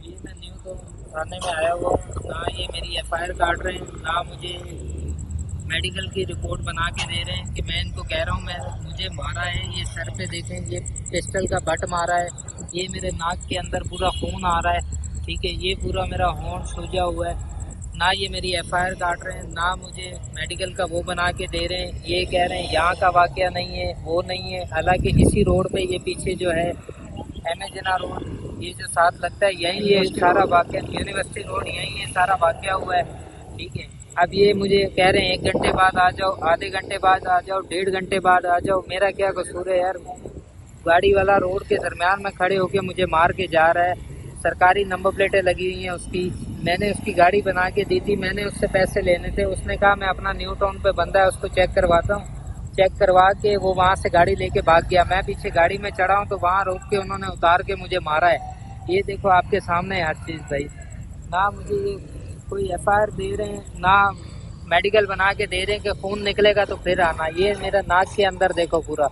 ये मैं न्यू तो थाने में आया हुआ हूँ, ना ये मेरी एफआईआर काट रहे हैं, ना मुझे मेडिकल की रिपोर्ट बना के दे रहे हैं कि मैं इनको कह रहा हूँ मैं मुझे मारा है। ये सर पे देखें, ये पिस्टल का बट मारा है, ये मेरे नाक के अंदर पूरा खून आ रहा है, ठीक है, ये पूरा मेरा होंठ सूजा हुआ है। ना ये मेरी एफआईआर काट रहे हैं, ना मुझे मेडिकल का वो बना के दे रहे हैं। ये कह रहे हैं यहाँ का वाकया नहीं है, वो नहीं है, हालांकि इसी रोड पे ये पीछे जो है एमेजना रोड, ये जो साथ लगता है यही ये सारा वाकया, यूनिवर्सिटी रोड यही ये सारा वाकया हुआ है, ठीक है। अब ये मुझे कह रहे हैं 1 घंटे बाद आ जाओ, आधे घंटे बाद आ जाओ, 1.5 घंटे बाद आ जाओ। मेरा क्या कसूर है यार? गाड़ी वाला रोड के दरमियान में खड़े होके मुझे मार के जा रहा है। सरकारी नंबर प्लेटें लगी हुई हैं उसकी, मैंने उसकी गाड़ी बना के दी थी, मैंने उससे पैसे लेने थे, उसने कहा मैं अपना न्यू टाउन पे बंदा है उसको चेक करवाता हूँ। चेक करवा के वो वहाँ से गाड़ी लेके भाग गया। मैं पीछे गाड़ी में चढ़ा हूँ तो वहाँ रोक के उन्होंने उतार के मुझे मारा है। ये देखो आपके सामने है हर चीज़ भाई। ना मुझे ये कोई एफआईआर दे रहे हैं, ना मेडिकल बना के दे रहे हैं कि खून निकलेगा तो फिर आना। ये मेरा नाक के अंदर देखो पूरा